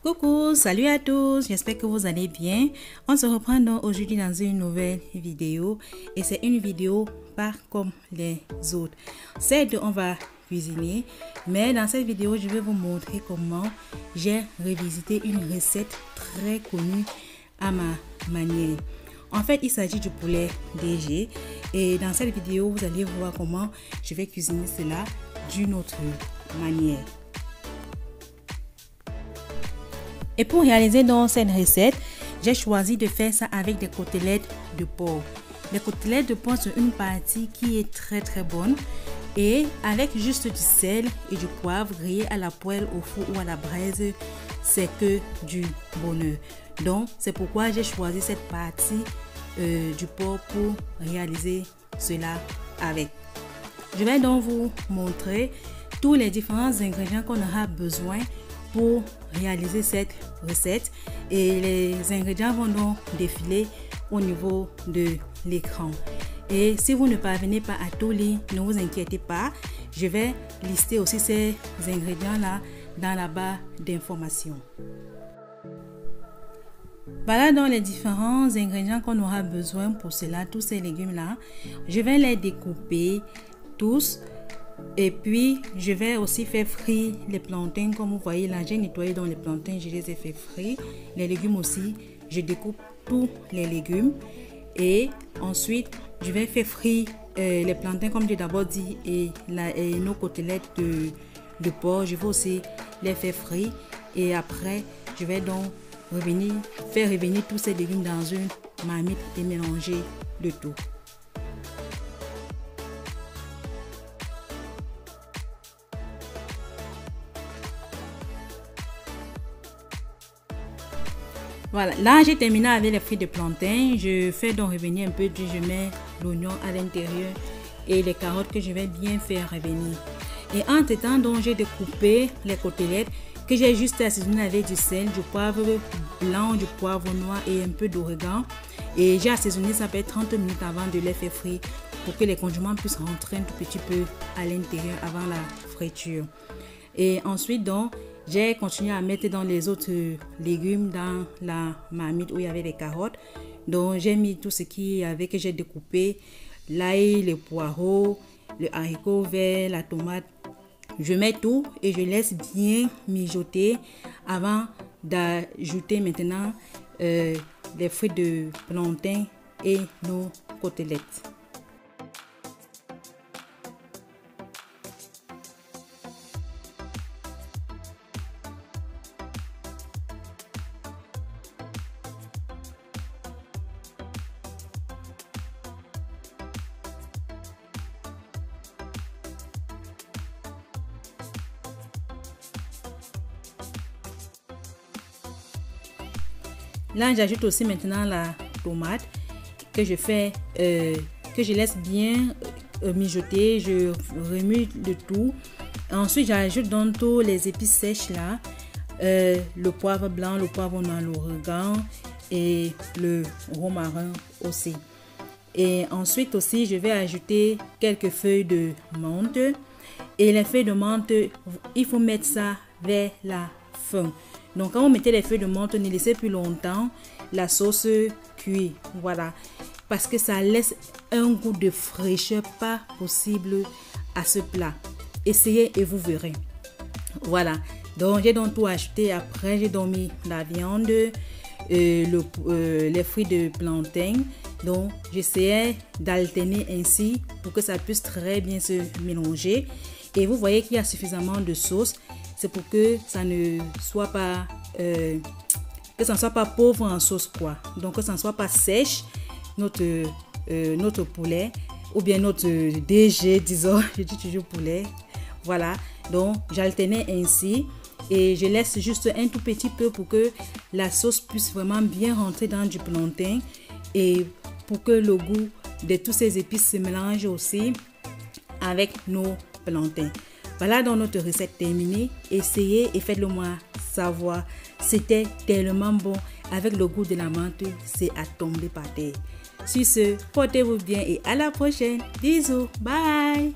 Coucou, salut à tous, j'espère que vous allez bien. On se reprend donc aujourd'hui dans une nouvelle vidéo et c'est une vidéo pas comme les autres. Certes, on va cuisiner, mais dans cette vidéo, je vais vous montrer comment j'ai revisité une recette très connue à ma manière. En fait, il s'agit du poulet DG et dans cette vidéo, vous allez voir comment je vais cuisiner cela d'une autre manière. Et pour réaliser donc cette recette, j'ai choisi de faire ça avec des côtelettes de porc. Les côtelettes de porc sont une partie qui est très bonne et avec juste du sel et du poivre grillé à la poêle, au four ou à la braise, c'est que du bonheur. Donc c'est pourquoi j'ai choisi cette partie du porc pour réaliser cela avec. Je vais donc vous montrer tous les différents ingrédients qu'on aura besoin pour réaliser cette recette et les ingrédients vont donc défiler au niveau de l'écran. Et si vous ne parvenez pas à tout lire, ne vous inquiétez pas, je vais lister aussi ces ingrédients là dans la barre d'informations. Voilà donc les différents ingrédients qu'on aura besoin pour cela, tous ces légumes là. Je vais les découper tous. Et puis, je vais aussi faire frire les plantains. Comme vous voyez là, j'ai nettoyé dans les plantains, je les ai fait frire. Les légumes aussi, je découpe tous les légumes. Et ensuite, je vais faire frire les plantains comme j'ai d'abord dit. Et nos côtelettes de porc, je vais aussi les faire frire. Et après, je vais donc faire revenir tous ces légumes dans une marmite et mélanger le tout. Voilà, là j'ai terminé avec les fruits de plantain. Je fais donc revenir un peu, je mets l'oignon à l'intérieur et les carottes que je vais bien faire revenir. Et entre temps, donc j'ai découpé les côtelettes que j'ai juste assaisonné avec du sel, du poivre blanc, du poivre noir et un peu d'origan. Et j'ai assaisonné ça fait 30 minutes avant de les faire frire pour que les condiments puissent rentrer un tout petit peu à l'intérieur avant la friture. Et ensuite donc j'ai continué à mettre dans les autres légumes dans la marmite où il y avait les carottes. Donc j'ai mis tout ce qui avait que j'ai découpé, l'ail, les poireaux, le haricot vert, la tomate. Je mets tout et je laisse bien mijoter avant d'ajouter maintenant les fruits de plantain et nos côtelettes. Là, j'ajoute aussi maintenant la tomate que je fais, que je laisse bien mijoter. Je remue le tout. Ensuite, j'ajoute donc tous les épices sèches là, le poivre blanc, le poivre noir, l'origan et le romarin aussi. Et ensuite aussi, je vais ajouter quelques feuilles de menthe. Et les feuilles de menthe, il faut mettre ça vers la fin. Donc quand vous mettez les feuilles de menthe, ne laissez plus longtemps la sauce cuire. Voilà. Parce que ça laisse un goût de fraîcheur pas possible à ce plat. Essayez et vous verrez. Voilà. Donc j'ai donc tout ajouté. Après j'ai donc mis la viande, les fruits de plantain. Donc j'essayais d'alterner ainsi pour que ça puisse très bien se mélanger. Et vous voyez qu'il y a suffisamment de sauce. C'est pour que ça ne soit pas pauvre en sauce quoi. Donc que ça ne soit pas sèche notre poulet ou bien notre DG disons. Je dis toujours poulet. Voilà. Donc j'alternais ainsi et je laisse juste un tout petit peu pour que la sauce puisse vraiment bien rentrer dans du plantain et pour que le goût de tous ces épices se mélange aussi avec nos plantains. Voilà donc notre recette terminée. Essayez et faites-le moi savoir. C'était tellement bon avec le goût de la menthe. C'est à tomber par terre. Sur ce, portez-vous bien et à la prochaine. Bisous. Bye.